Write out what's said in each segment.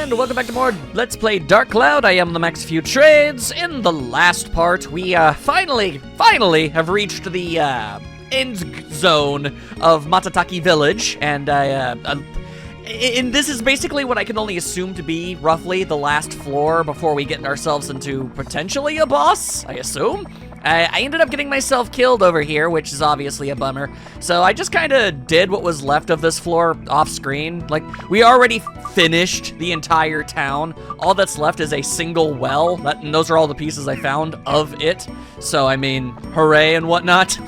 and welcome back to more Let's Play Dark Cloud. I am the Max Few Trades. In the last part, we finally have reached the end zone of Matataki Village, and this is basically what I can only assume to be roughly the last floor before we get ourselves into potentially a boss, I assume. I ended up getting myself killed over here, which is obviously a bummer. So I just kind of did what was left of this floor off screen. Like, we already finished the entire town. All that's left is a single well, and those are all the pieces I found of it. So, I mean, hooray and whatnot.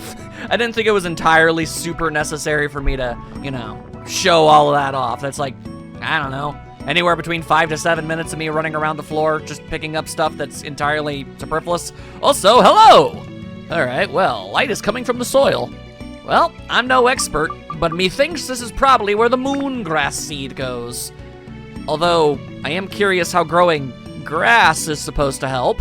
I didn't think it was entirely super necessary for me to, you know, show all of that off. That's like, I don't know, anywhere between 5 to 7 minutes of me running around the floor, just picking up stuff that's entirely superfluous. Also, hello! Alright, well, light is coming from the soil. Well, I'm no expert, but methinks this is probably where the moon grass seed goes. Although, I am curious how growing grass is supposed to help.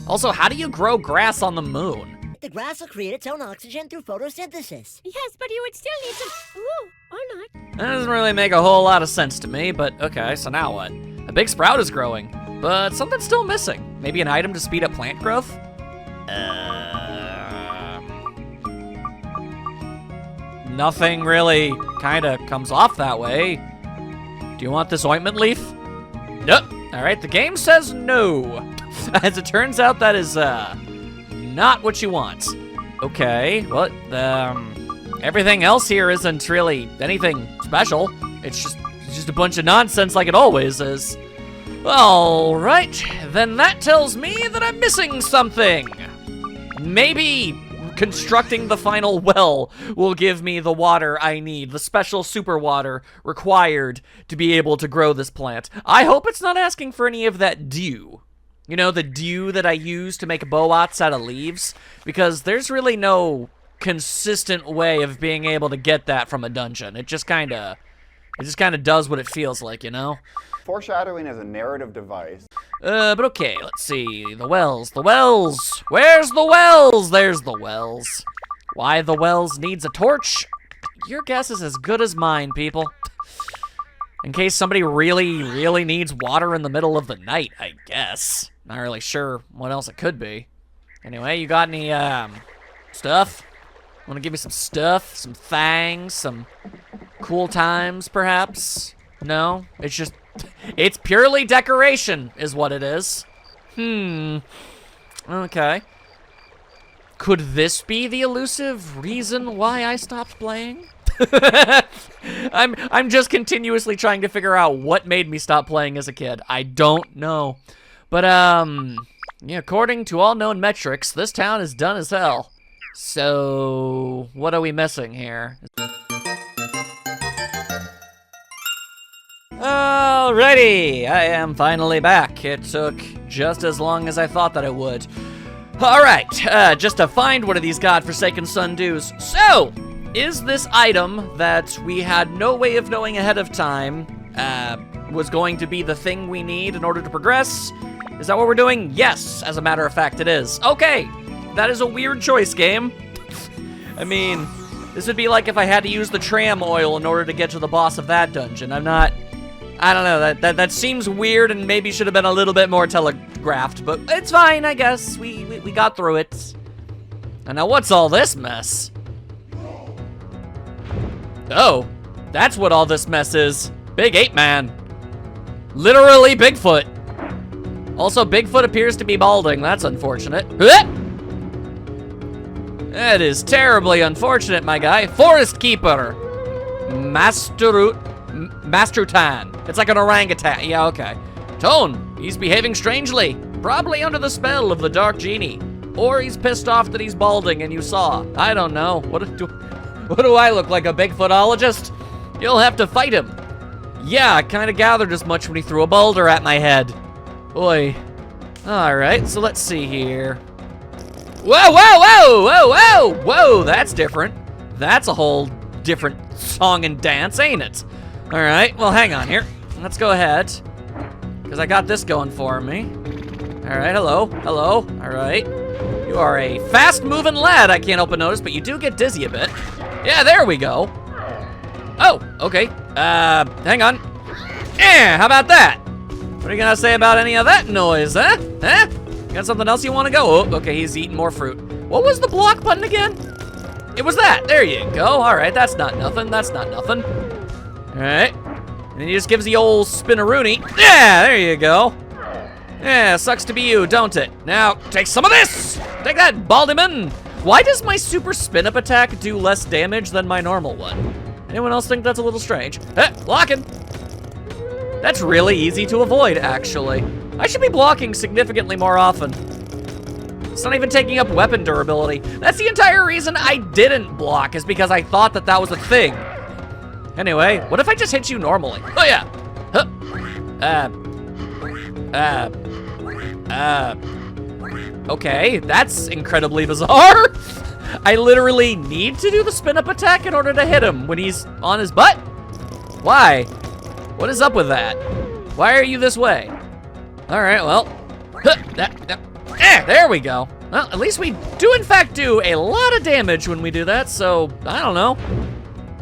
Also, how do you grow grass on the moon? The grass will create its own oxygen through photosynthesis. Yes, but you would still need some... Ooh, or not. That doesn't really make a whole lot of sense to me, but okay, so now what? A big sprout is growing, but something's still missing. Maybe an item to speed up plant growth? Nothing really kinda comes off that way. Do you want this ointment leaf? Nope. Alright, the game says no. As it turns out, that is, not what you want. Okay, well, everything else here isn't really anything special. It's just a bunch of nonsense like it always is. All right, then that tells me that I'm missing something. Maybe constructing the final well will give me the water I need, the special super water required to be able to grow this plant. I hope it's not asking for any of that dew. You know, the dew that I use to make boats out of leaves? Because there's really no consistent way of being able to get that from a dungeon. It just kind of does what it feels like, you know? Foreshadowing as a narrative device. But okay, let's see. The wells. Where's the wells? There's the wells. Why the wells needs a torch? Your guess is as good as mine, people. In case somebody really needs water in the middle of the night, I guess. Not really sure what else it could be. Anyway, you got any, stuff? Want to give me some stuff? Some things? Some cool times, perhaps? No? It's purely decoration, is what it is. Okay. Could this be the elusive reason why I stopped playing? I'm just continuously trying to figure out what made me stop playing as a kid. I don't know. But, yeah, according to all known metrics, this town is done as hell. So, what are we missing here? Alrighty, I am finally back. It took just as long as I thought that it would. Alright, just to find one of these godforsaken sundews. So, is this item that we had no way of knowing ahead of time was going to be the thing we need in order to progress? Is that what we're doing? Yes, as a matter of fact, it is. Okay, that is a weird choice, game. I mean, this would be like if I had to use the tram oil in order to get to the boss of that dungeon. I don't know, that seems weird and maybe should have been a little bit more telegraphed, but it's fine, I guess. We got through it. And now what's all this mess? Oh, that's what all this mess is. Big ape man. Literally Bigfoot. Also, Bigfoot appears to be balding. That's unfortunate. That is terribly unfortunate, my guy. Forest Keeper. Mastrutan. It's like an orangutan. Yeah, okay. Tone, he's behaving strangely. Probably under the spell of the Dark Genie. Or he's pissed off that he's balding and you saw. I don't know. What do I look like, a Bigfootologist? You'll have to fight him. Yeah, I kind of gathered as much when he threw a boulder at my head. Oi. Alright, so let's see here. Whoa, that's different. That's a whole different song and dance, ain't it? Alright, well, hang on here. Let's go ahead. Because I got this going for me. Alright, hello. Alright. You are a fast-moving lad, I can't help but notice, but you do get dizzy a bit. Yeah, there we go. Oh, okay. Hang on. How about that? What are you gonna say about any of that noise, huh? Huh? Got something else you wanna go? Oh, okay, he's eating more fruit. What was the block button again? It was that, there you go. All right, that's not nothing, that's not nothing. All right, and he just gives the old spinaroonie. Yeah, there you go. Yeah, sucks to be you, don't it? Now, take some of this! Take that, Baldyman! Why does my super spin-up attack do less damage than my normal one? Anyone else think that's a little strange? Blocking! That's really easy to avoid, actually. I should be blocking significantly more often. It's not even taking up weapon durability. That's the entire reason I didn't block, is because I thought that that was a thing. Anyway, what if I just hit you normally? Oh yeah! Okay, that's incredibly bizarre. I literally need to do the spin-up attack in order to hit him when he's on his butt? Why? What is up with that? Why are you this way? All right, well, there we go. Well, at least we do in fact do a lot of damage when we do that, so I don't know.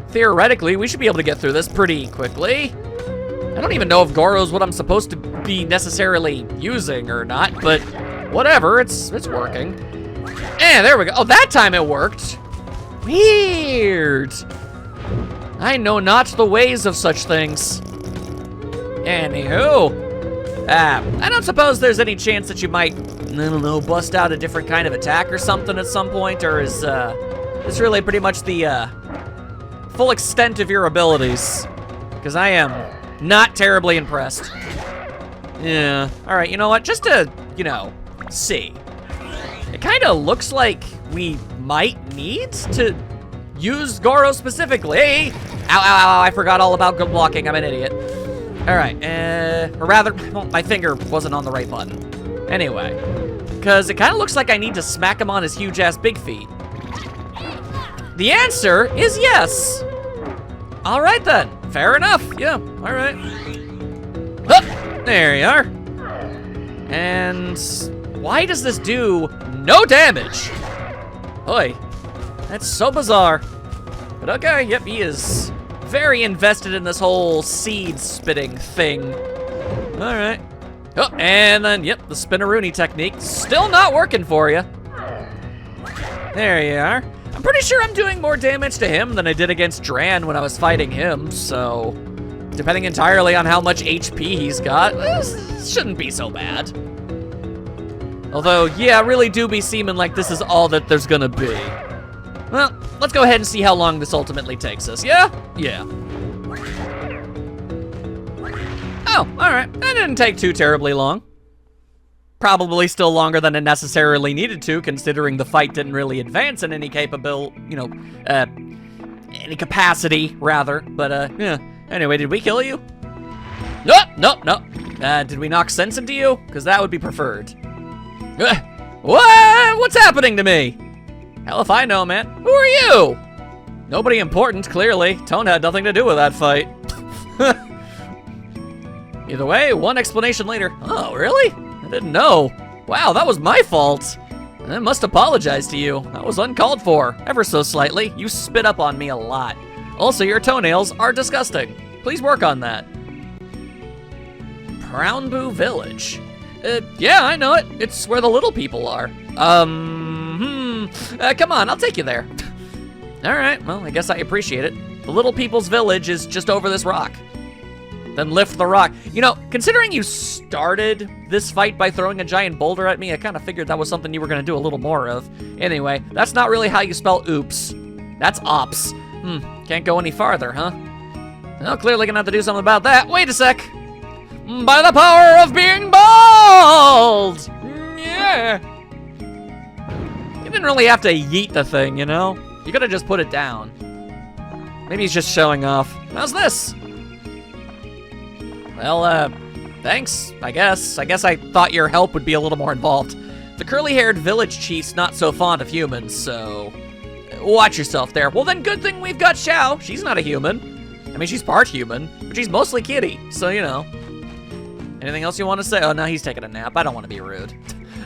Theoretically, we should be able to get through this pretty quickly. I don't even know if Goro's what I'm supposed to be necessarily using or not, but whatever, it's working. There we go. Oh, that time it worked. Weird. I know not the ways of such things. Anywho, I don't suppose there's any chance that you might, I don't know, bust out a different kind of attack or something at some point, or is this really pretty much the full extent of your abilities? Because I am not terribly impressed. Yeah, all right, you know what, just to, you know, see. It kind of looks like we might need to use Goro specifically. Ow, ow, ow, I forgot all about good blocking, I'm an idiot. All right, or rather, well, my finger wasn't on the right button. Anyway, because it kind of looks like I need to smack him on his huge-ass big feet. The answer is yes. All right then, fair enough, yeah, all right. There you are. And why does this do no damage? Oy, that's so bizarre. But okay, yep, he is very invested in this whole seed spitting thing. All right. Oh, and then, yep, the spinaroonie technique still not working for you. There you are. I'm pretty sure I'm doing more damage to him than I did against Dran when I was fighting him, so depending entirely on how much HP he's got, this shouldn't be so bad. Although, yeah, really do be seeming like this is all that there's gonna be. Well, let's go ahead and see how long this ultimately takes us, yeah? Yeah. Oh, all right, that didn't take too terribly long. Probably still longer than it necessarily needed to, considering the fight didn't really advance in any any capacity, rather. But, yeah. Anyway, did we kill you? Nope. Did we knock sense into you? Because that would be preferred. What? What's happening to me? Hell if I know, man. Who are you? Nobody important, clearly. Tone had nothing to do with that fight. Either way, one explanation later. Oh, really? I didn't know. Wow, that was my fault. I must apologize to you. That was uncalled for, ever so slightly. You spit up on me a lot. Also, your toenails are disgusting. Please work on that. Prownboo Village. Yeah, I know it. It's where the little people are. Come on, I'll take you there. All right, well, I guess I appreciate it. The little people's village is just over this rock. Then lift the rock. You know, considering you started this fight by throwing a giant boulder at me, I kind of figured that was something you were gonna do a little more of. Anyway, that's not really how you spell oops. That's ops. Can't go any farther, huh? Well, clearly gonna have to do something about that. Wait a sec. By the power of being bald! Yeah. You didn't really have to yeet the thing, you know? You could have just put it down. Maybe he's just showing off. How's this? Well, thanks, I guess. I guess I thought your help would be a little more involved. The curly-haired village chief's not so fond of humans, so watch yourself there. Well, then good thing we've got Xiao. She's not a human. I mean, she's part human, but she's mostly kitty, so, you know. Anything else you want to say? Oh, no, he's taking a nap. I don't want to be rude.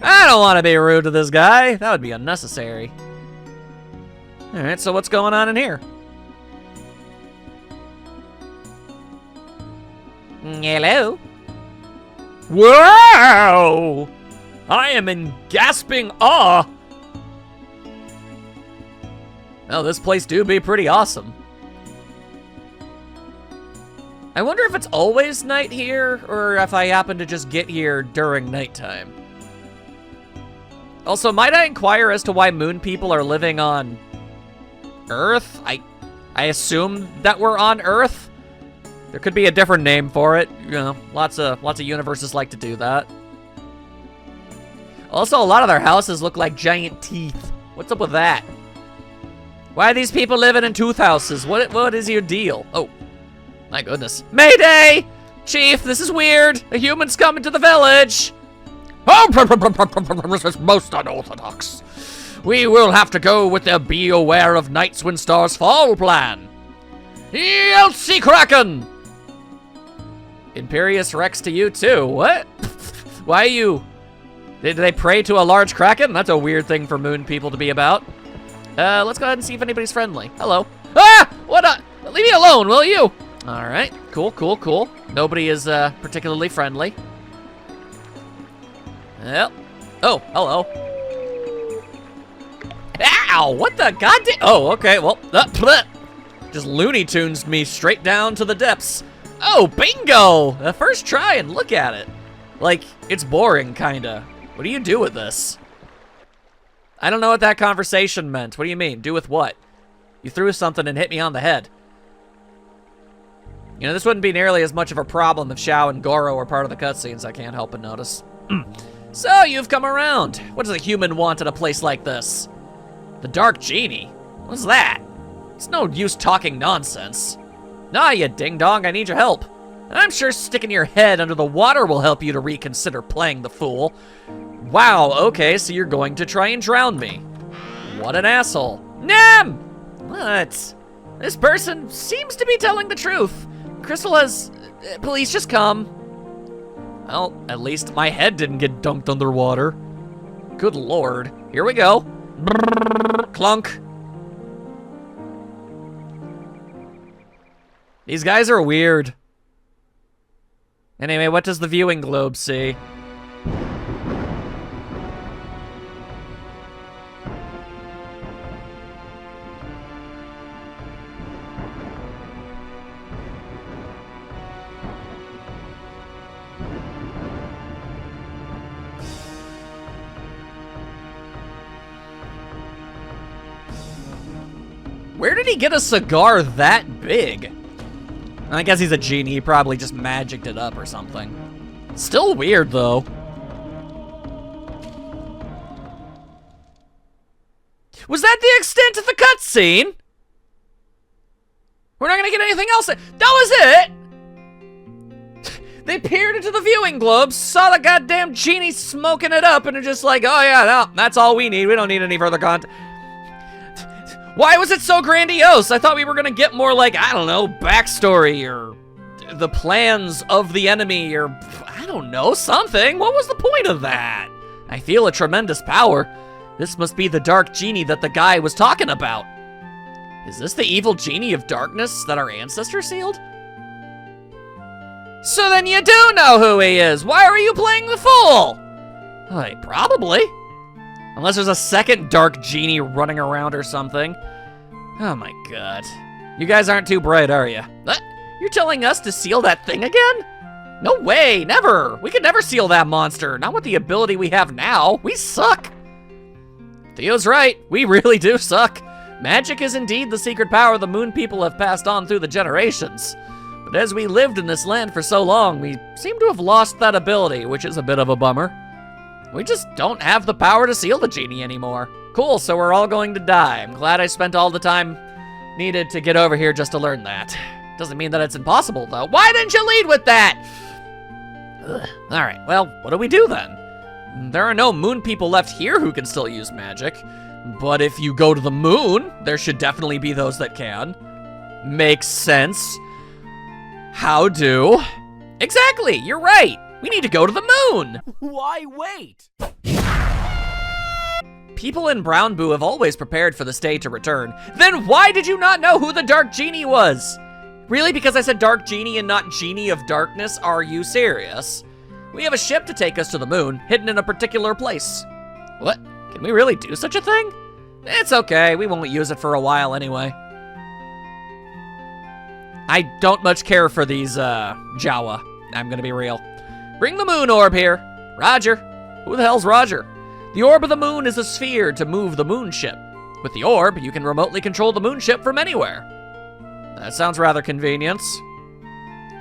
I don't want to be rude to this guy. That would be unnecessary. All right, so what's going on in here? Hello? Wow! I am in gasping awe. Oh, this place do be pretty awesome. I wonder if it's always night here, or if I happen to just get here during nighttime. Also, might I inquire as to why moon people are living on Earth? I assume that we're on Earth. There could be a different name for it. You know, lots of universes like to do that. Also, a lot of their houses look like giant teeth. What's up with that? Why are these people living in tooth houses? What is your deal? Oh, my goodness. Mayday! Chief, this is weird. A human's coming to the village. Oh, this is most unorthodox. We will have to go with the Be Aware of Night Wind Star's fall plan. Yeltsi Kraken! Imperious Rex to you too. What? Why are you... Did they pray to a large kraken? That's a weird thing for moon people to be about. Let's go ahead and see if anybody's friendly. Hello. Ah! What leave me alone, will you? All right. Cool, cool, cool. Nobody is particularly friendly. Yep. Oh, hello. Ow! What the goddamn... Oh, okay. Well, just Looney Tunes me straight down to the depths. Oh, bingo! The first try, and look at it. Like, it's boring, kinda. What do you do with this? I don't know what that conversation meant. What do you mean? Do with what? You threw something and hit me on the head. You know, this wouldn't be nearly as much of a problem if Xiao and Goro were part of the cutscenes, I can't help but notice. So, you've come around. What does a human want at a place like this? The Dark Genie? What's that? It's no use talking nonsense. Nah, you ding-dong, I need your help. I'm sure sticking your head under the water will help you to reconsider playing the fool. Wow, okay, so you're going to try and drown me. What an asshole. Nam! What? This person seems to be telling the truth. Crystal has... please, just come. Well, at least my head didn't get dunked underwater. Good lord. Here we go. Brrr, clunk. These guys are weird. Anyway, what does the viewing globe see? Where did he get a cigar that big? I guess he's a genie, he probably just magicked it up or something. Still weird, though. Was that the extent of the cutscene? We're not gonna get anything else. That was it! They peered into the viewing globe, saw the goddamn genie smoking it up, and are just like, oh yeah, no, that's all we need. We don't need any further content. Why was it so grandiose? I thought we were gonna get more like, I don't know, backstory or the plans of the enemy or, I don't know, something. What was the point of that? I feel a tremendous power. This must be the dark genie that the guy was talking about. Is this the evil genie of darkness that our ancestors sealed? So then you do know who he is. Why are you playing the fool? Probably. Unless there's a second dark genie running around or something. Oh my god. You guys aren't too bright, are you? What? You're telling us to seal that thing again? No way, never. We could never seal that monster. Not with the ability we have now. We suck. Theo's right. We really do suck. Magic is indeed the secret power the moon people have passed on through the generations. But as we lived in this land for so long, we seem to have lost that ability, which is a bit of a bummer. We just don't have the power to seal the genie anymore. Cool, so we're all going to die. I'm glad I spent all the time needed to get over here just to learn that. Doesn't mean that it's impossible, though. Why didn't you lead with that? Ugh. All right, well, what do we do then? There are no moon people left here who can still use magic. But if you go to the moon, there should definitely be those that can. Makes sense. How do? Exactly, you're right. We need to go to the moon. Why wait? People in Brown Boo have always prepared for this day to return. Then why did you not know who the Dark Genie was? Really? Because I said Dark Genie and not Genie of Darkness? Are you serious? We have a ship to take us to the moon, hidden in a particular place. What? Can we really do such a thing? It's okay, we won't use it for a while anyway. I don't much care for these, Jawa. I'm gonna be real. Bring the moon orb here. Roger. Who the hell's Roger? The orb of the moon is a sphere to move the moon ship. With the orb, you can remotely control the moon ship from anywhere. That sounds rather convenient.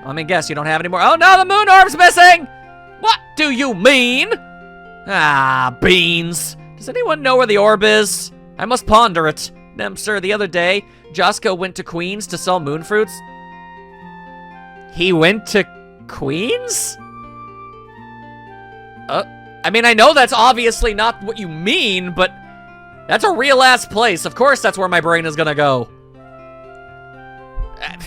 Let me guess, you don't have any more. Oh no, the moon orb's missing! What do you mean? Ah, beans. Does anyone know where the orb is? I must ponder it. Sir, the other day, Josko went to Queens to sell moon fruits. He went to Queens? I mean, I know that's obviously not what you mean, but that's a real-ass place. Of course that's where my brain is gonna go.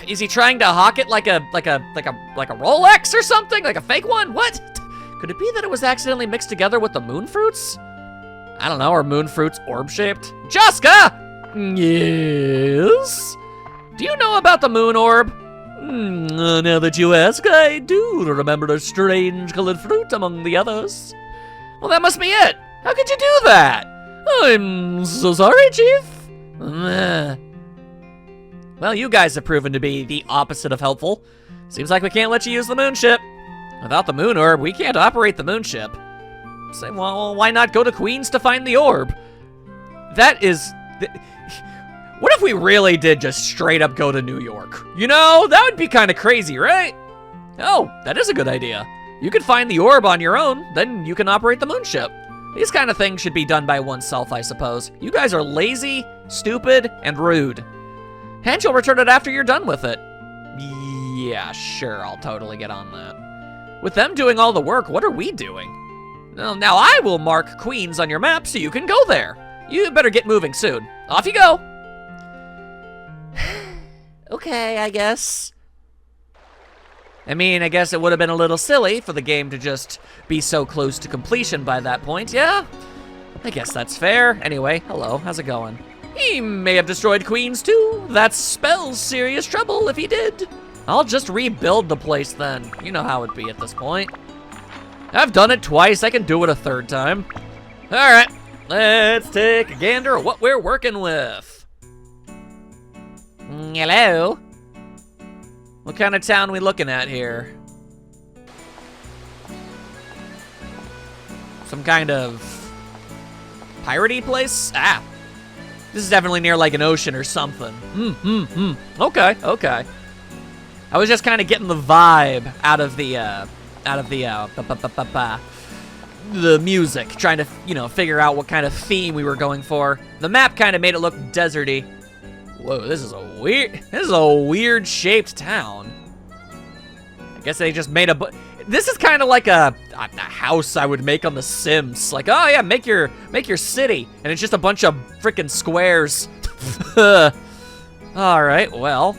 Is he trying to hawk it like a Rolex or something? Like a fake one? What? Could it be that it was accidentally mixed together with the moon fruits? I don't know, are moon fruits orb-shaped? Joska! Yes? Do you know about the moon orb? Now that you ask, I do remember a strange colored fruit among the others. Well, that must be it. How could you do that? I'm so sorry, Chief. Well, you guys have proven to be the opposite of helpful. Seems like we can't let you use the moon ship. Without the moon orb, we can't operate the moon ship. Say, well, why not go to Queens to find the orb? That is... What if we really did just straight up go to New York? You know, that would be kind of crazy, right? Oh, that is a good idea. You could find the orb on your own, then you can operate the moon ship. These kind of things should be done by oneself, I suppose. You guys are lazy, stupid, and rude. And you'll return it after you're done with it. Yeah, sure, I'll totally get on that. With them doing all the work, what are we doing? Well, now I will mark Queens on your map so you can go there. You better get moving soon. Off you go. Okay, I guess. I mean, I guess it would have been a little silly for the game to just be so close to completion by that point, yeah? I guess that's fair. Anyway, hello, how's it going? He may have destroyed Queens too. That spells serious trouble if he did. I'll just rebuild the place then. You know how it'd be at this point. I've done it twice, I can do it a third time. All right, let's take a gander at what we're working with. Hello? What kind of town we looking at here? Some kind of piratey place? Ah, this is definitely near like an ocean or something. Okay, okay. I was just kind of getting the vibe out of the music, trying to, you know, figure out what kind of theme we were going for. The map kind of made it look deserty. Whoa, this is a weird shaped town. I guess they just made this is kind of like a house I would make on The Sims. Like, oh yeah, make your city, and it's just a bunch of freaking squares. All right, well,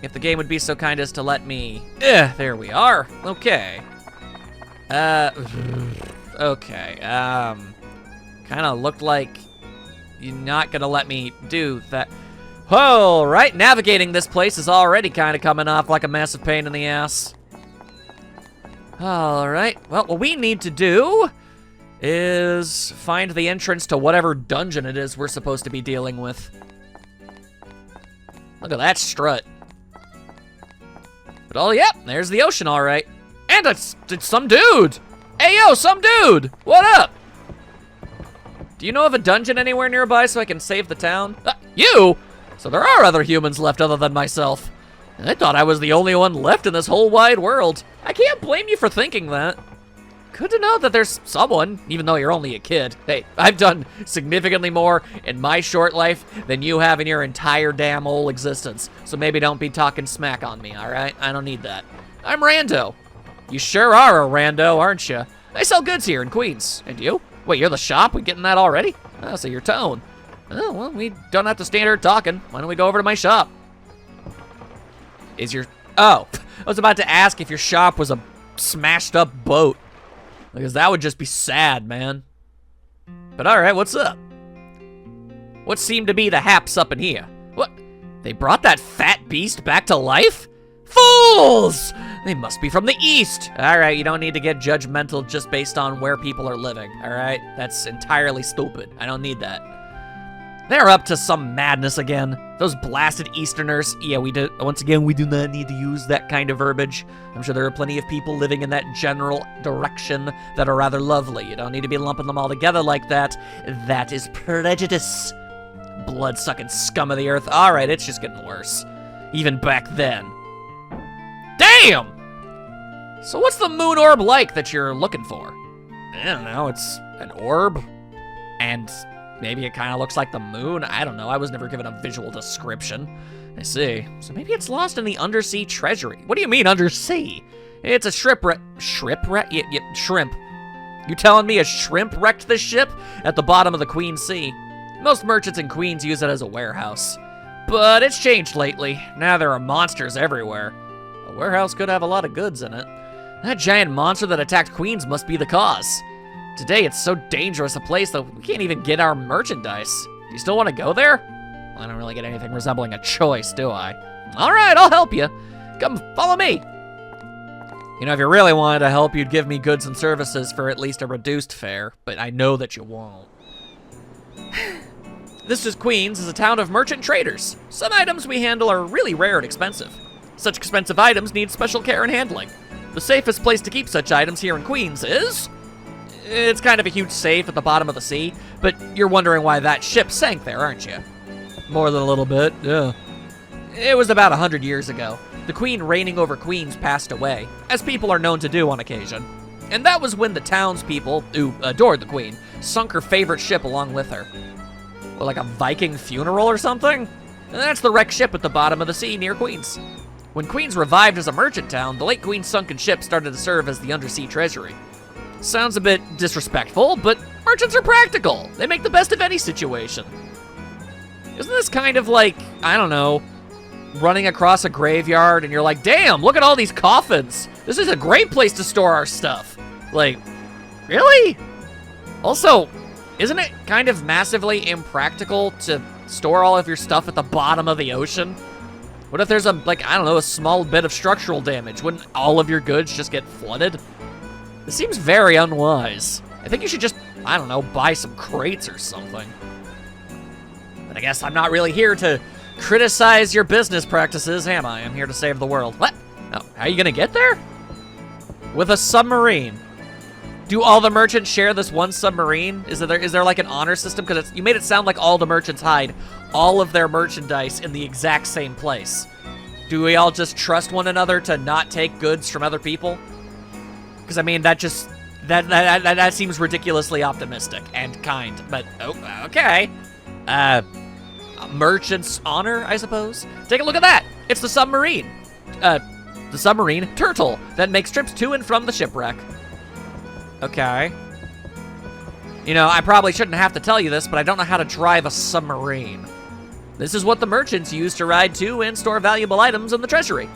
if the game would be so kind as to let me, there we are. Okay. Okay. Kind of looked like you're not gonna let me do that. All right, navigating this place is already kind of coming off like a massive pain in the ass. All right, well, what we need to do is find the entrance to whatever dungeon it is we're supposed to be dealing with. Look at that strut. But oh, yep, there's the ocean, all right. And it's some dude. Hey, yo, some dude, what up? Do you know of a dungeon anywhere nearby so I can save the town? You? So there are other humans left other than myself. I thought I was the only one left in this whole wide world. I can't blame you for thinking that. Good to know that there's someone, even though you're only a kid. Hey, I've done significantly more in my short life than you have in your entire damn whole existence. So maybe don't be talking smack on me, all right? I don't need that. I'm Rando. You sure are a rando, aren't you? I sell goods here in Queens. And you? Wait, you're the shop? We getting that already? Oh, so you're Tone. Oh, well, we don't have to stand here talking. Why don't we go over to my shop? Is your... Oh, I was about to ask if your shop was a smashed up boat. Because that would just be sad, man. But alright, what's up? What seemed to be the haps up in here? What? They brought that fat beast back to life? fools! They must be from the east. All right, you don't need to get judgmental just based on where people are living, all right? That's entirely stupid. I don't need that. They're up to some madness again. Those blasted Easterners. Yeah, once again, we do not need to use that kind of verbiage. I'm sure there are plenty of people living in that general direction that are rather lovely. You don't need to be lumping them all together like that. That is prejudice. Blood-sucking scum of the earth. All right, it's just getting worse. Even back then. Damn! So what's the moon orb like that you're looking for? I don't know, it's an orb. And maybe it kind of looks like the moon. I don't know, I was never given a visual description. I see. So maybe it's lost in the undersea treasury. What do you mean undersea? It's a shrimp. Yeah, shrimp. You telling me a shrimp wrecked this ship? At the bottom of the Queen Sea. Most merchants in Queens use it as a warehouse. But it's changed lately. Now there are monsters everywhere. A warehouse could have a lot of goods in it. That giant monster that attacked Queens must be the cause. Today it's so dangerous a place that we can't even get our merchandise. Do you still want to go there? I don't really get anything resembling a choice, do I? All right, I'll help you. Come, follow me. You know, if you really wanted to help, you'd give me goods and services for at least a reduced fare, but I know that you won't. This is Queens, is a town of merchant traders. Some items we handle are really rare and expensive. Such expensive items need special care and handling. The safest place to keep such items here in Queens is... It's kind of a huge safe at the bottom of the sea, but you're wondering why that ship sank there, aren't you? More than a little bit, yeah. It was about 100 years ago. The queen reigning over Queens passed away, as people are known to do on occasion. And that was when the townspeople, who adored the queen, sunk her favorite ship along with her. Well, like a Viking funeral or something? And that's the wrecked ship at the bottom of the sea near Queens. When Queens revived as a merchant town, the late queen's sunken ship started to serve as the undersea treasury. Sounds a bit disrespectful, but merchants are practical. They make the best of any situation. Isn't this kind of like, I don't know, running across a graveyard and you're like, damn, look at all these coffins. This is a great place to store our stuff. Like, really? Also, isn't it kind of massively impractical to store all of your stuff at the bottom of the ocean? What if there's a, like, I don't know, a small bit of structural damage? Wouldn't all of your goods just get flooded? This seems very unwise. I think you should just, I don't know, buy some crates or something. But I guess I'm not really here to criticize your business practices, am I? I'm here to save the world. What? Oh, how are you gonna get there? With a submarine. Do all the merchants share this one submarine? Is there like an honor system? Because you made it sound like all the merchants hide all of their merchandise in the exact same place. Do we all just trust one another to not take goods from other people? Because I mean, that seems ridiculously optimistic and kind. But oh, okay. Merchant's honor, I suppose. Take a look at that. It's the submarine. The submarine turtle that makes trips to and from the shipwreck. Okay. You know, I probably shouldn't have to tell you this, but I don't know how to drive a submarine. This is what the merchants use to ride to and store valuable items in the treasury.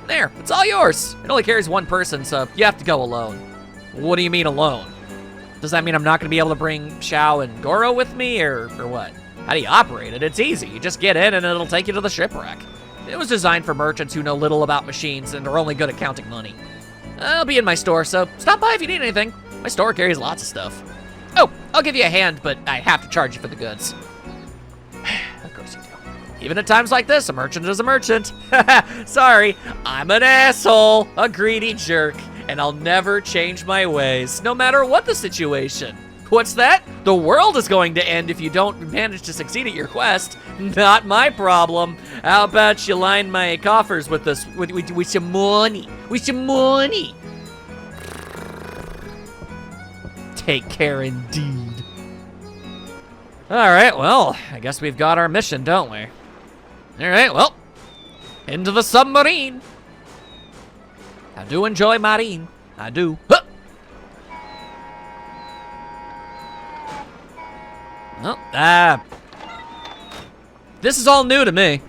There, it's all yours. It only carries one person, so you have to go alone. What do you mean alone? Does that mean I'm not going to be able to bring Xiao and Goro with me, or what? How do you operate it? It's easy. You just get in and it'll take you to the shipwreck. It was designed for merchants who know little about machines and are only good at counting money. I'll be in my store, so stop by if you need anything. My store carries lots of stuff. Oh, I'll give you a hand, but I have to charge you for the goods. Of course you do. Even at times like this, a merchant is a merchant. Sorry, I'm an asshole, a greedy jerk, and I'll never change my ways, no matter what the situation. What's that? The world is going to end if you don't manage to succeed at your quest. Not my problem. How about you line my coffers with this, with some money? With some money. Take care indeed. All right, well, I guess we've got our mission, don't we? All right, well, into the submarine. I do enjoy marine. I do. Huh. Well, this is all new to me.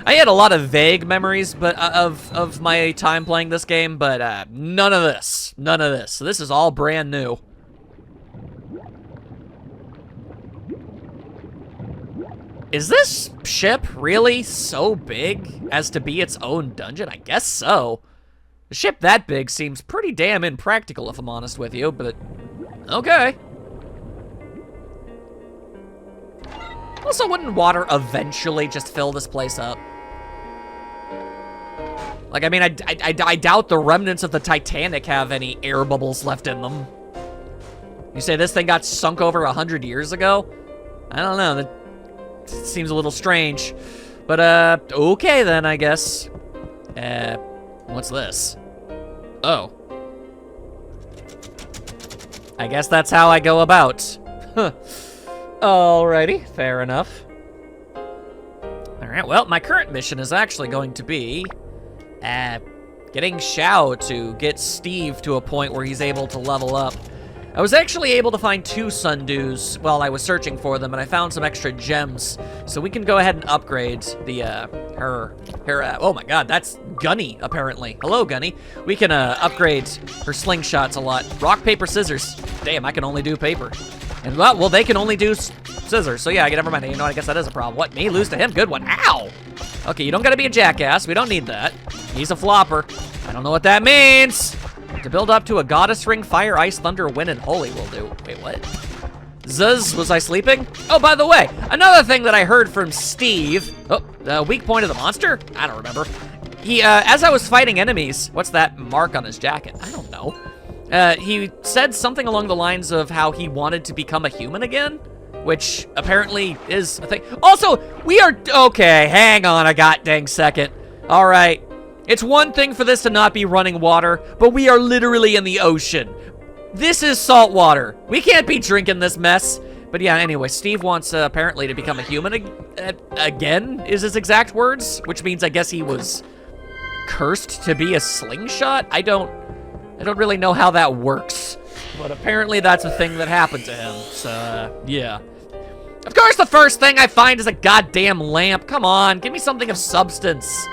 I had a lot of vague memories, but of my time playing this game, but none of this. None of this. So this is all brand new. is this ship really so big as to be its own dungeon? I guess so. A ship that big seems pretty damn impractical, if I'm honest with you, but okay. Also, wouldn't water eventually just fill this place up? Like, I mean, I doubt the remnants of the Titanic have any air bubbles left in them. You say this thing got sunk over 100 years ago? I don't know, that seems a little strange. But, okay then, I guess. What's this? Oh. I guess that's how I go about. Huh. Alrighty, fair enough. Alright, well, my current mission is actually going to be getting Xiao to get Steve to a point where he's able to level up. I was actually able to find 2 Sundews while I was searching for them, and I found some extra gems, so we can go ahead and upgrade the, oh my god, that's Gunny, apparently. Hello, Gunny. We can, upgrade her slingshots a lot. Rock, paper, scissors. Damn, I can only do paper. And, well, they can only do scissors, so yeah, never mind. You know, I guess that is a problem. What, me? Lose to him? Good one. Ow! Okay, you don't gotta be a jackass. We don't need that. He's a flopper. I don't know what that means. To build up to a goddess ring, fire, ice, thunder, wind, and holy will do. Wait, what? Zuz, was I sleeping? Oh, by the way, another thing that I heard from Steve. Oh, the weak point of the monster? I don't remember. He, as I was fighting enemies, what's that mark on his jacket? I don't know. He said something along the lines of how he wanted to become a human again, which apparently is a thing. Also, we are, okay, hang on a goddamn second. All right. It's one thing for this to not be running water, but we are literally in the ocean. This is salt water. We can't be drinking this mess. But yeah, anyway, Steve wants apparently to become a human again, is his exact words, which means I guess he was cursed to be a slingshot. I don't really know how that works, but apparently that's a thing that happened to him. So yeah. Of course, the first thing I find is a goddamn lamp. Come on, give me something of substance.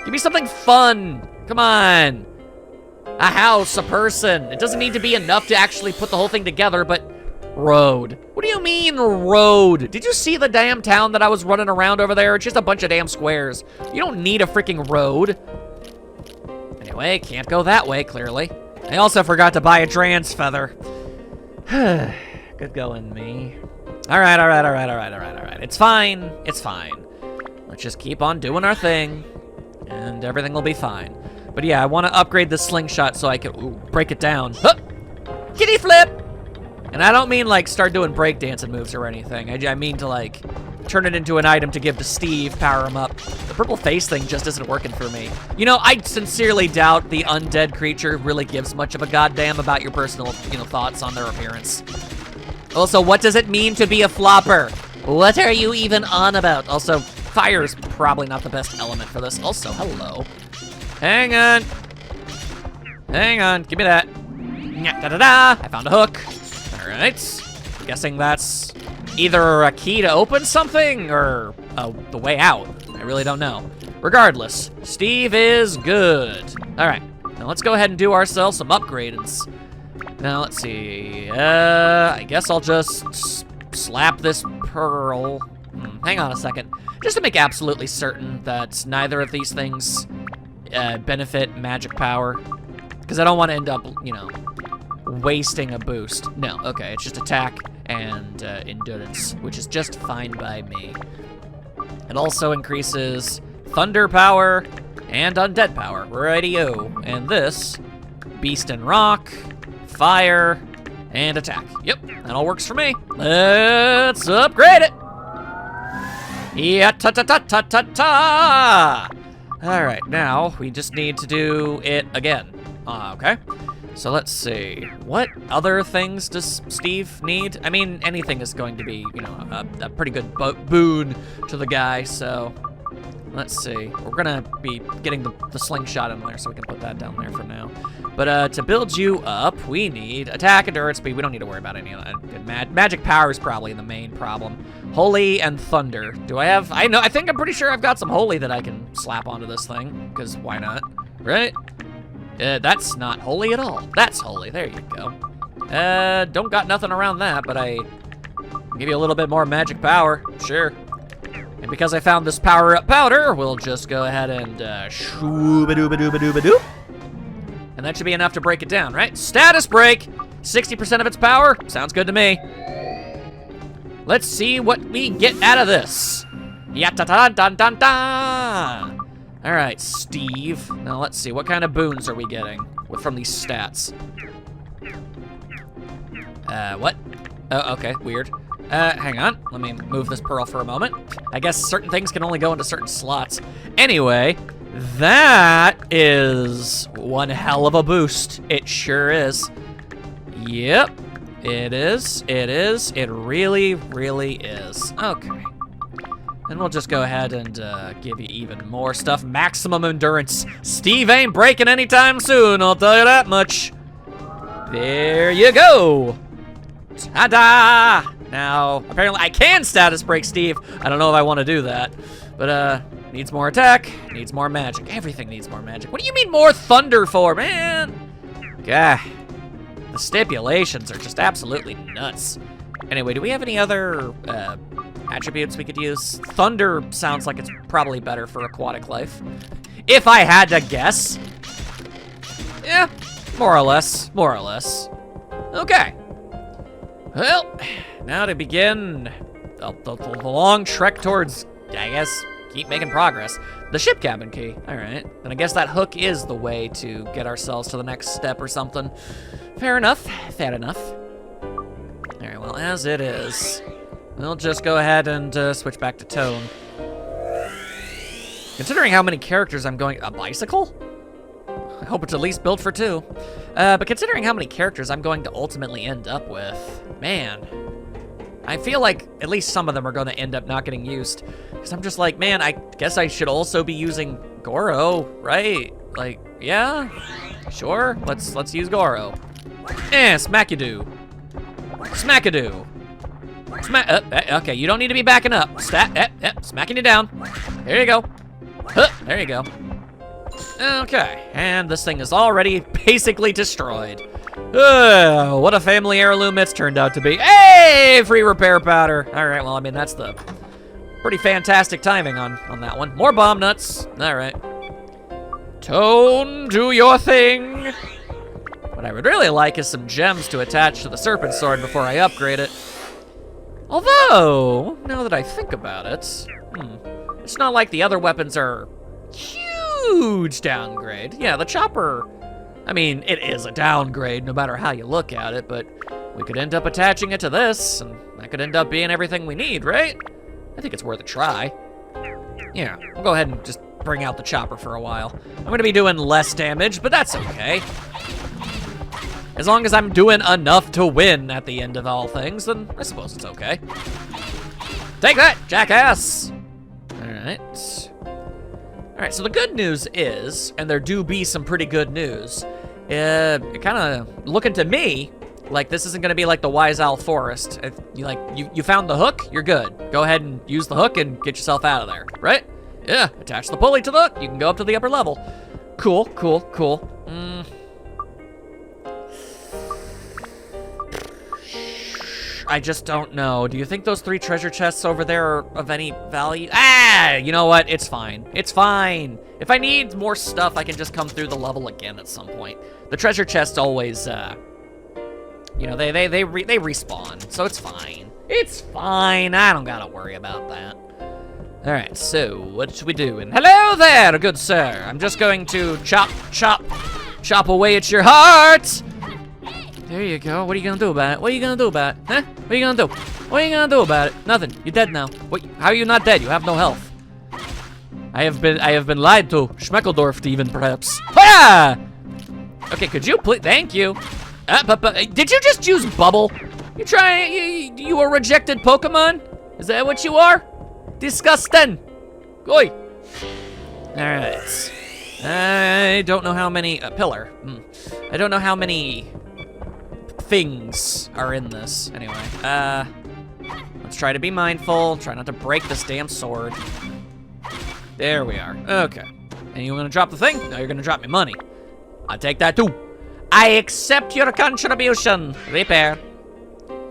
Give me something fun. Come on. A house, a person. It doesn't need to be enough to actually put the whole thing together, but road. What do you mean, road? Did you see the damn town that I was running around over there? It's just a bunch of damn squares. You don't need a freaking road. Anyway, can't go that way, clearly. I also forgot to buy a Dran's feather. Good going, me. All right. It's fine. It's fine. Let's just keep on doing our thing, and everything will be fine. But yeah, I want to upgrade the slingshot so I can break it down. Huh! Kitty flip! And I don't mean like start doing breakdancing moves or anything. I mean to like turn it into an item to give to Steve, power him up. The purple face thing just isn't working for me. You know, I sincerely doubt the undead creature really gives much of a goddamn about your personal, thoughts on their appearance. Also, what does it mean to be a flopper? What are you even on about? Also, fire's probably not the best element for this. Also, hello. Hang on. Hang on, give me that. Da-da-da, I found a hook. All right, guessing that's either a key to open something or the way out. I really don't know. Regardless, Steve is good. All right, now let's go ahead and do ourselves some upgrades. Now, let's see. I guess I'll just slap this pearl. Hang on a second. Just to make absolutely certain that neither of these things benefit magic power. Because I don't want to end up, wasting a boost. No, okay, it's just attack and endurance, which is just fine by me. It also increases thunder power and undead power. Radio. And this, beast and rock, fire, and attack. Yep, that all works for me. Let's upgrade it. Yeah, ta-ta-ta-ta-ta-ta. All right, now we just need to do it again. Okay. So let's see. What other things does Steve need? I mean, anything is going to be, a pretty good boon to the guy, so let's see. We're gonna be getting the slingshot in there, so we can put that down there for now. But to build you up, we need attack, endurance, speed. We don't need to worry about any of that. Magic power is probably the main problem. Holy and thunder. Do I have? I think I'm pretty sure I've got some holy that I can slap onto this thing, because why not, right? That's not holy at all. That's holy. There you go. Don't got nothing around that, but I give you a little bit more magic power. Sure. And because I found this power-up powder, we'll just go ahead and shoo-ba-doo-ba-doo-ba-doo-ba-doo. And that should be enough to break it down, right? Status break! 60% of its power? Sounds good to me. Let's see what we get out of this. Ya-ta-ta-dun-dun-dun! All right, Steve. Now let's see, what kind of boons are we getting from these stats? What? Oh, okay, weird. Hang on, let me move this pearl for a moment. I guess certain things can only go into certain slots. Anyway, that is one hell of a boost. It sure is. Yep, it is, it really, really is. Okay. And we'll just go ahead and give you even more stuff. Maximum endurance. Steve ain't breaking anytime soon, I'll tell you that much. There you go. Ta-da! Now, apparently I can status break Steve. I don't know if I want to do that. But, needs more attack, needs more magic. Everything needs more magic. What do you mean more thunder for, man? Gah. The stipulations are just absolutely nuts. Anyway, do we have any other, attributes we could use? Thunder sounds like it's probably better for aquatic life. If I had to guess. Yeah, more or less, more or less. Okay. Well, now to begin the long trek towards, I guess, keep making progress. The ship cabin key, all right. Then I guess that hook is the way to get ourselves to the next step or something. Fair enough, fair enough. All right, well, as it is, we'll just go ahead and switch back to Tone. Considering how many characters I'm going, a bicycle? I hope it's at least built for 2. But considering how many characters I'm going to ultimately end up with, man, I feel like at least some of them are going to end up not getting used. Because I'm just like, man, I guess I should also be using Goro, right? Like, yeah, sure, let's use Goro. Smackadoo. Smackadoo. Okay, you don't need to be backing up. Smacking you down. There you go. There you go. Okay, and this thing is already basically destroyed. What a family heirloom it's turned out to be. Hey, free repair powder. All right, well, I mean, that's the pretty fantastic timing on that one. More bomb nuts. All right. Tone, do your thing. What I would really like is some gems to attach to the serpent sword before I upgrade it. Although, now that I think about it, it's not like the other weapons are huge downgrade. Yeah, the chopper, I mean, it is a downgrade no matter how you look at it, but we could end up attaching it to this, and that could end up being everything we need, right? I think it's worth a try. Yeah, we'll go ahead and just bring out the chopper for a while. I'm gonna be doing less damage, but that's okay. As long as I'm doing enough to win at the end of all things, then I suppose it's okay. Take that, jackass! All right, so the good news is, and there do be some pretty good news, it kind of looking to me like this isn't gonna be like the Wise Owl Forest. If you found the hook, you're good. Go ahead and use the hook and get yourself out of there, right? Yeah, attach the pulley to the hook, you can go up to the upper level. Cool, cool, cool. I just don't know. Do you think those 3 treasure chests over there are of any value? You know what? It's fine. It's fine. If I need more stuff, I can just come through the level again at some point. The treasure chests always, you know, they respawn, so it's fine. It's fine. I don't gotta worry about that. All right, so what should we do? And hello there, good sir. I'm just going to chop away at your heart. There you go. What are you gonna do about it? What are you gonna do about it? Huh? What are you gonna do? What are you gonna do about it? Nothing. You're dead now. What? How are you not dead? You have no health. I have been lied to. Schmeckeldorf even, perhaps. Ah! Okay, could you please? Thank you. But did you just use bubble? You a rejected Pokemon? Is that what you are? Disgusting. Oi. All right. I don't know how many pillar. I don't know how many things are in this. Anyway, let's try to be mindful. Try not to break this damn sword. There we are. Okay. And you gonna drop the thing? No, you're gonna drop me money. I'll take that too. I accept your contribution. Repair.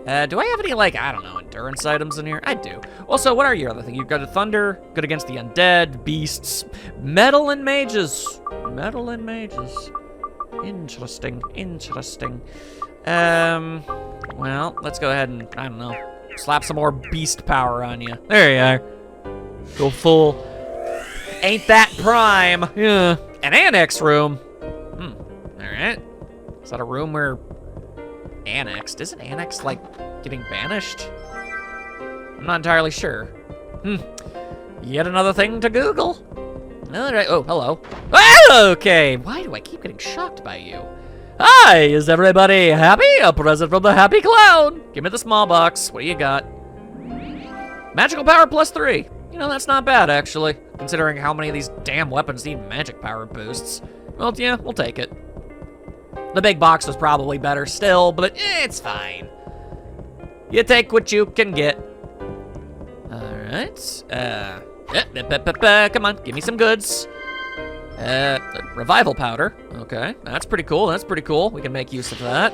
Do I have any, like, I don't know, endurance items in here? I do. Also, what are your other things? You've got a thunder, good against the undead, beasts, metal and mages. Metal and mages. Interesting, interesting. Well, let's go ahead and, I don't know, slap some more beast power on you. There you are. Go full. Ain't that prime? Yeah. An annex room. Alright. Is that a room where annexed? Isn't annex like getting banished? I'm not entirely sure. Yet another thing to Google. Alright, oh, hello. Ah, okay, why do I keep getting shocked by you? Hi, is everybody happy? A present from the Happy Clown. Give me the small box. What do you got? Magical power +3. You know, that's not bad, actually, considering how many of these damn weapons need magic power boosts. Well, yeah, we'll take it. The big box was probably better still, but it's fine. You take what you can get. Alright. Come on, give me some goods. Revival powder. Okay, that's pretty cool. That's pretty cool. We can make use of that.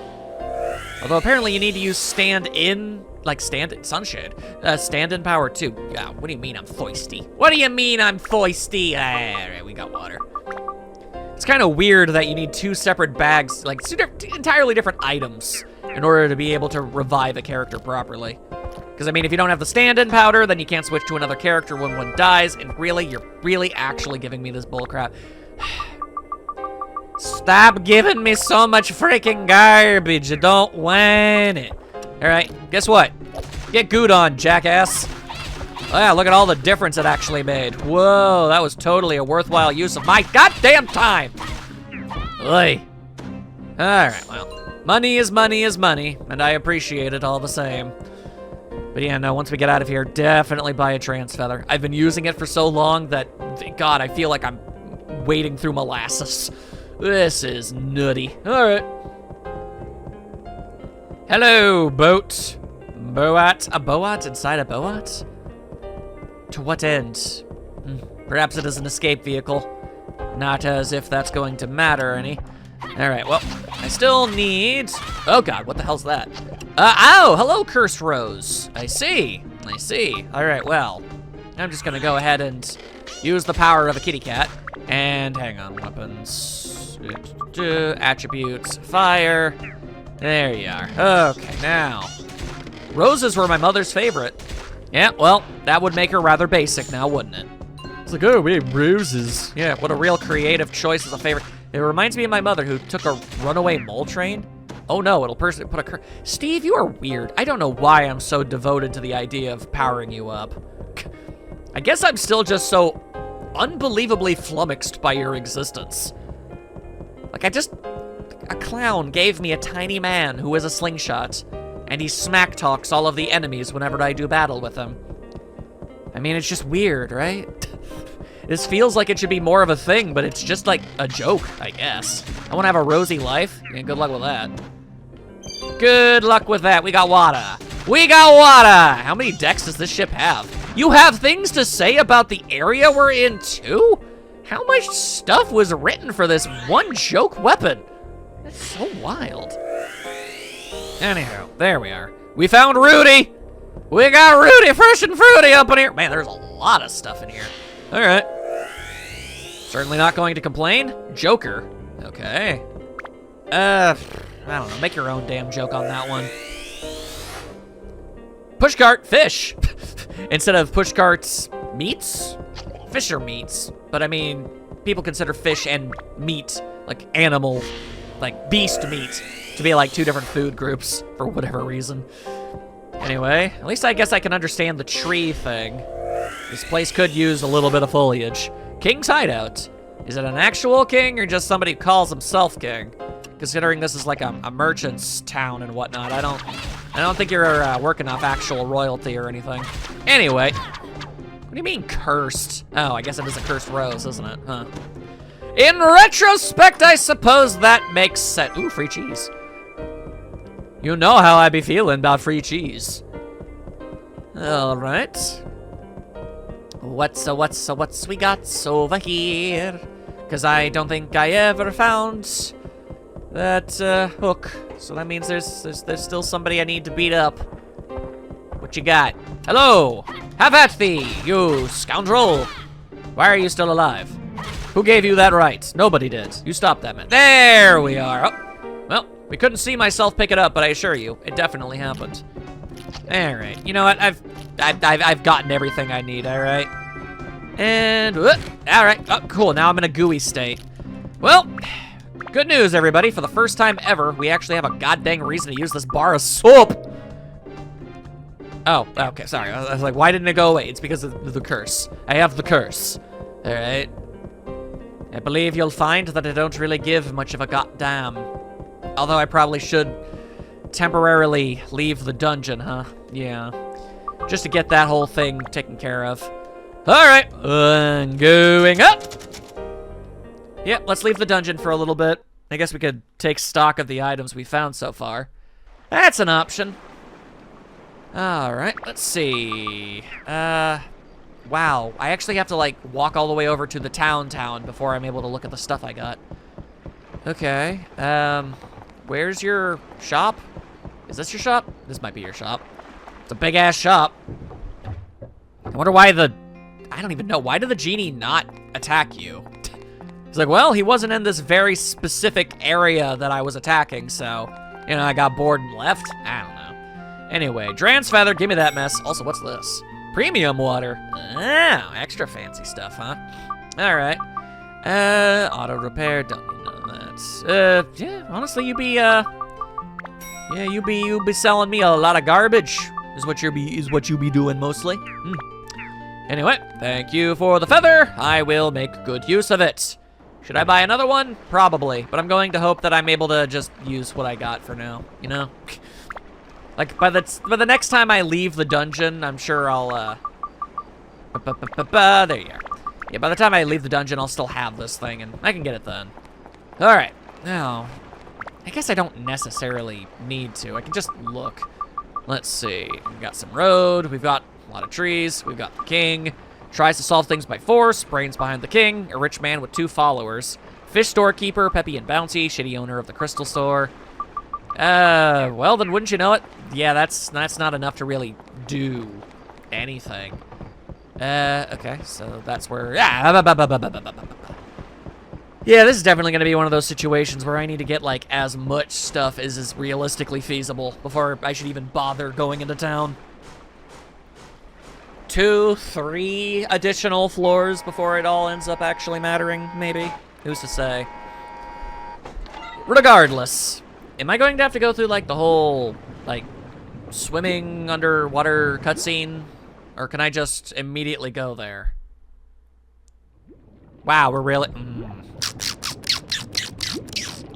Although apparently you need to use stand-in, like sunshade. Stand-in power too. Yeah, what do you mean I'm foisty? What do you mean I'm foisty? Alright, we got water. It's kind of weird that you need two separate bags, like two entirely different items in order to be able to revive a character properly. Because, I mean, if you don't have the stand-in powder, then you can't switch to another character when one dies, and really, you're really actually giving me this bullcrap. Stop giving me so much freaking garbage. I don't want it. Alright, guess what? Get good on, jackass. Oh yeah, look at all the difference it actually made. Whoa, that was totally a worthwhile use of my goddamn time. Oy. Alright, well, money is money is money, and I appreciate it all the same. But yeah, no, once we get out of here, definitely buy a trans feather. I've been using it for so long that, God, I feel like I'm wading through molasses. This is nutty. All right. Hello, boat. Boat? A boat inside a boat? To what end? Perhaps it is an escape vehicle. Not as if that's going to matter any. All right, well, I still need... Oh, God, what the hell's that? Oh, hello, Cursed Rose. I see. All right, well, I'm just going to go ahead and use the power of a kitty cat. And hang on, weapons, attributes, fire. There you are. Okay, now, roses were my mother's favorite. Yeah, well, that would make her rather basic now, wouldn't it? It's like, oh, we have roses. Yeah, what a real creative choice as a favorite. It reminds me of my mother who took a runaway mole train. Oh no, it'll personally put a Steve, you are weird. I don't know why I'm so devoted to the idea of powering you up. I guess I'm still just so unbelievably flummoxed by your existence. Like, a clown gave me a tiny man who is a slingshot, and he smack talks all of the enemies whenever I do battle with him. I mean, it's just weird, right? This feels like it should be more of a thing, but it's just like a joke, I guess. I want to have a rosy life. Yeah, good luck with that. Good luck with that. We got water. We got water! How many decks does this ship have? You have things to say about the area we're in, too? How much stuff was written for this one joke weapon? That's so wild. Anyhow, there we are. We found Rudy! We got Rudy fresh and fruity up in here. Man, there's a lot of stuff in here. All right. Certainly not going to complain. Joker. Okay. I don't know. Make your own damn joke on that one. Pushcart fish. Instead of pushcarts meats? Fish are meats. But I mean, people consider fish and meat, like animal, like beast meat, to be like two different food groups for whatever reason. Anyway, at least I guess I can understand the tree thing. This place could use a little bit of foliage. King's Hideout. Is it an actual king or just somebody who calls himself king? Considering this is like a merchant's town and whatnot, I don't think you're working off actual royalty or anything. Anyway, what do you mean cursed? Oh, I guess it is a cursed rose, isn't it? Huh. In retrospect, I suppose that makes sense. Ooh, free cheese. You know how I be feeling about free cheese. All right. What's we got over here? Because I don't think I ever found that hook. So that means there's still somebody I need to beat up. What you got? Hello! Have at thee, you scoundrel! Why are you still alive? Who gave you that right? Nobody did. You stopped that man. There we are. Oh, well, we couldn't see myself pick it up, but I assure you, it definitely happened. All right. You know what? I've gotten everything I need. All right. And all right. Oh, cool. Now I'm in a gooey state. Well, good news, everybody. For the first time ever, we actually have a goddamn reason to use this bar of soap. Oh, okay. Sorry. I was like, why didn't it go away? It's because of the curse. I have the curse. All right. I believe you'll find that I don't really give much of a goddamn. Although I probably should temporarily leave the dungeon, huh? Yeah. Just to get that whole thing taken care of. Alright, going up! Yep, let's leave the dungeon for a little bit. I guess we could take stock of the items we found so far. That's an option. Alright, let's see. Wow, I actually have to, like, walk all the way over to the town before I'm able to look at the stuff I got. Okay, where's your shop? Is this your shop? This might be your shop. It's a big-ass shop. I wonder why I don't even know. Why did the genie not attack you? He's like, well, he wasn't in this very specific area that I was attacking, so, you know, I got bored and left. I don't know. Anyway, Dran's Feather, give me that mess. Also, what's this? Premium water. Oh, extra fancy stuff, huh? All right. Auto repair, don't need none of that. Yeah, honestly, you be selling me a lot of garbage. Is what you be doing mostly. Anyway, thank you for the feather. I will make good use of it. Should I buy another one? Probably, but I'm going to hope that I'm able to just use what I got for now, you know? Like, by the next time I leave the dungeon, I'm sure I'll, there you are. Yeah, by the time I leave the dungeon, I'll still have this thing, and I can get it then. All right, now, I guess I don't necessarily need to. I can just look. Let's see, we've got some road, we've got a lot of trees, we've got the king. Tries to solve things by force, brains behind the king, a rich man with 2 followers. Fish storekeeper, Peppy and Bounty, shitty owner of the crystal store. Well, then wouldn't you know it? Yeah, that's not enough to really do anything. Okay, so that's where, yeah, this is definitely gonna be one of those situations where I need to get, like, as much stuff as is realistically feasible before I should even bother going into town. 2, 3 additional floors before it all ends up actually mattering, maybe? Who's to say? Regardless, am I going to have to go through, like, the whole, like, swimming underwater cutscene? Or can I just immediately go there? Wow, we're really...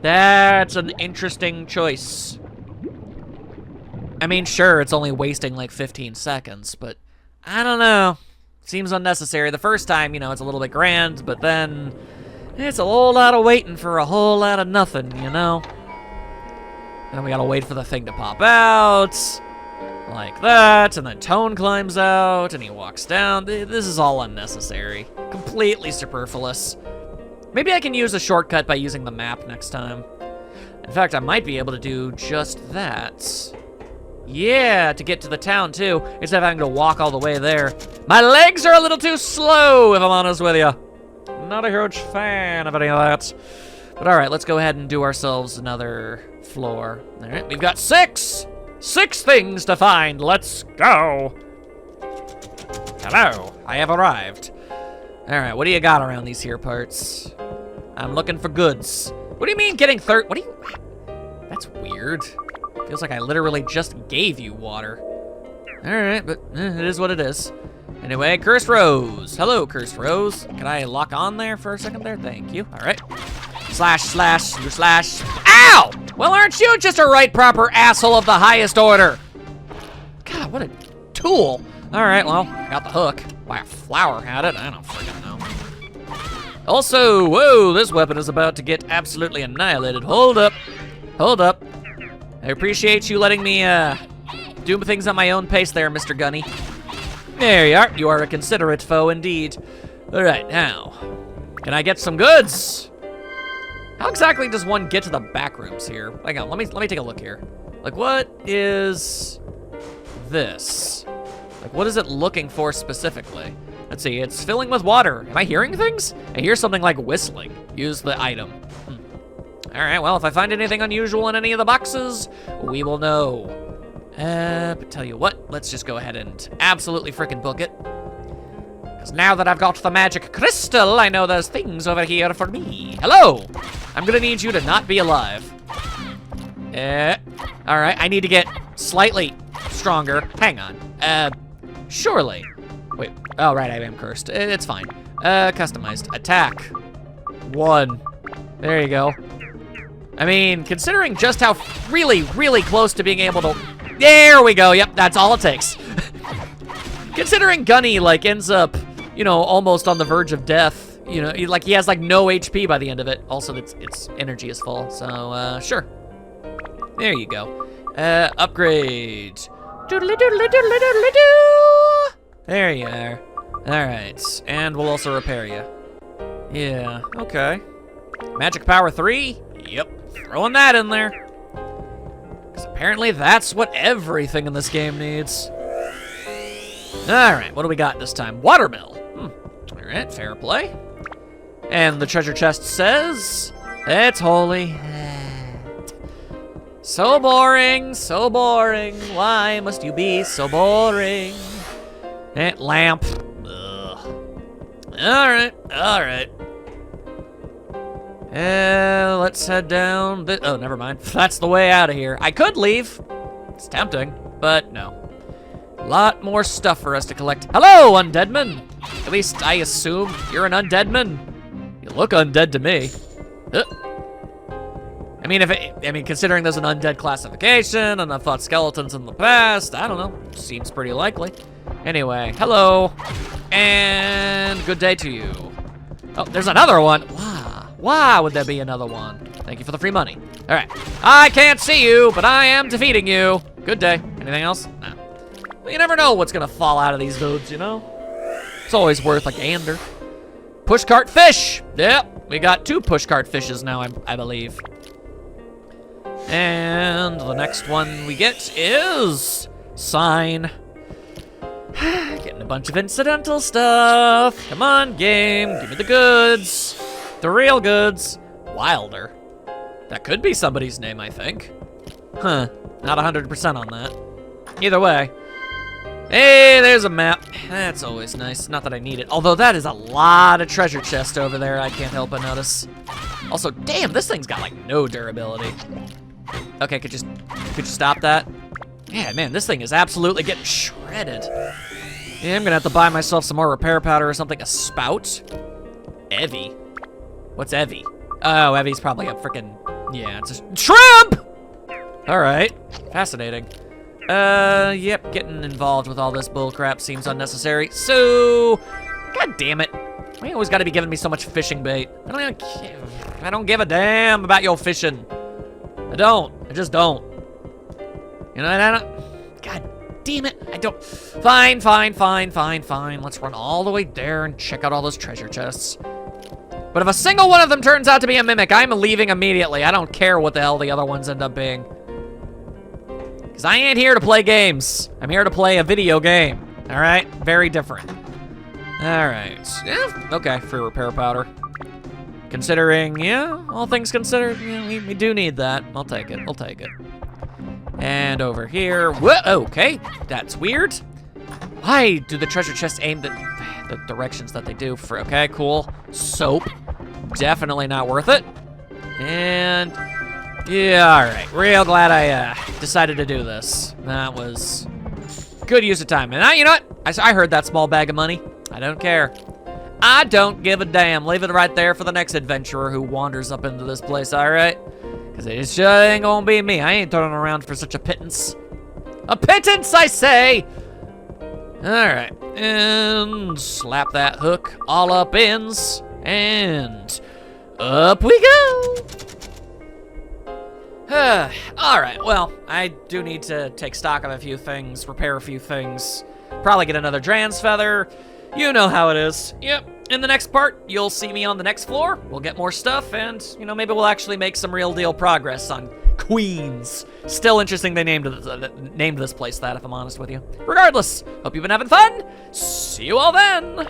That's an interesting choice. I mean, sure, it's only wasting, like, 15 seconds, but... I don't know. Seems unnecessary. The first time, you know, it's a little bit grand, but then it's a whole lot of waiting for a whole lot of nothing, you know? And then we gotta wait for the thing to pop out, like that, and then Tone climbs out, and he walks down. This is all unnecessary. Completely superfluous. Maybe I can use a shortcut by using the map next time. In fact, I might be able to do just that. Yeah, to get to the town, too, instead of having to walk all the way there. My legs are a little too slow, if I'm honest with you. Not a huge fan of any of that. But all right, let's go ahead and do ourselves another floor. All right, we've got 6 things to find. Let's go. Hello, I have arrived. All right, what do you got around these here parts? I'm looking for goods. What do you mean getting what do you... That's weird. Feels like I literally just gave you water. Alright, but it is what it is. Anyway, Cursed Rose. Hello, Cursed Rose. Can I lock on there for a second there? Thank you. Alright. Slash, slash, slash. Ow! Well, aren't you just a right proper asshole of the highest order? God, what a tool. Alright, well, I got the hook. Why a flower had it, I don't freaking know. Also, whoa, this weapon is about to get absolutely annihilated. Hold up. Hold up. I appreciate you letting me, do things at my own pace there, Mr. Gunny. There you are. You are a considerate foe indeed. All right, now, can I get some goods? How exactly does one get to the back rooms here? Hang on, let me take a look here. Like, what is this? Like, what is it looking for specifically? Let's see, it's filling with water. Am I hearing things? I hear something like whistling. Use the item. All right, well, if I find anything unusual in any of the boxes, we will know. But tell you what, let's just go ahead and absolutely frickin' book it. Because now that I've got the magic crystal, I know there's things over here for me. Hello! I'm gonna need you to not be alive. All right, I need to get slightly stronger. Hang on. Surely. Wait, oh, right, I am cursed. It's fine. Customized. Attack. 1. There you go. I mean, considering just how really, really close to being able to... There we go, yep, that's all it takes. Considering Gunny, like, ends up, you know, almost on the verge of death. You know, like, he has, like, no HP by the end of it. Also, its energy is full, so, sure. There you go. Upgrade. Doodly doodly doodly doodly doo. There you are. Alright, and we'll also repair you. Yeah, okay. Magic power 3? Yep, throwing that in there. Because apparently that's what everything in this game needs. Alright, what do we got this time? Watermill. Alright, fair play. And the treasure chest says, it's holy. So boring, so boring. Why must you be so boring? Lamp. Ugh. Alright, alright. Let's head down. Oh, never mind. That's the way out of here. I could leave. It's tempting, but no. A lot more stuff for us to collect. Hello, Undeadman. At least I assume you're an Undeadman. You look undead to me. I mean, considering there's an undead classification and I've fought skeletons in the past, I don't know. Seems pretty likely. Anyway, hello. And good day to you. Oh, there's another one. Why would there be another one? Thank you for the free money. All right. I can't see you, but I am defeating you. Good day. Anything else? No. Well, you never know what's gonna fall out of these dudes, you know? It's always worth a gander. Pushcart fish. Yep, we got 2 pushcart fishes now, I believe. And the next one we get is sign. Getting a bunch of incidental stuff. Come on, game, give me the goods. The real goods. Wilder. That could be somebody's name, I think. Huh, not 100% on that. Either way. Hey, there's a map. That's always nice. Not that I need it. Although that is a lot of treasure chest over there, I can't help but notice. Also, damn, this thing's got like no durability. Okay, could you stop that? Yeah, man, this thing is absolutely getting shredded. Yeah, I'm gonna have to buy myself some more repair powder or something. A spout? Evie. What's Evie? Oh, Evie's probably a freaking, yeah, it's a shrimp! All right, fascinating. Yep, getting involved with all this bullcrap seems unnecessary. So, god damn it. Why you always gotta be giving me so much fishing bait? I don't even care. I don't give a damn about your fishing. I don't. I just don't. You know, I don't. God damn it. I don't. Fine. Let's run all the way there and check out all those treasure chests. But if a single one of them turns out to be a mimic, I'm leaving immediately. I don't care what the hell the other ones end up being. Because I ain't here to play games. I'm here to play a video game. All right? Very different. All right. Yeah, okay, free repair powder. Considering, yeah, all things considered, yeah, we do need that. I'll take it. I'll take it. And over here. Whoa, okay. That's weird. Why do the treasure chests aim the directions that they do for? Okay, cool. Soap. Definitely not worth it. And yeah, all right. Real glad I decided to do this. That was good use of time. And you know what? I heard that small bag of money. I don't care. I don't give a damn. Leave it right there for the next adventurer who wanders up into this place, all right? Because it sure ain't gonna be me. I ain't turning around for such a pittance. A pittance, I say! All right, and slap that hook all up ends, and up we go. All right, well, I do need to take stock of a few things, repair a few things, probably get another Dran's feather. You know how it is. Yep, In the next part, you'll see me on the next floor. We'll get more stuff, and, you know, maybe we'll actually make some real deal progress on Queens. Still interesting they named this place that, if I'm honest with you. Regardless, hope you've been having fun. See you all then.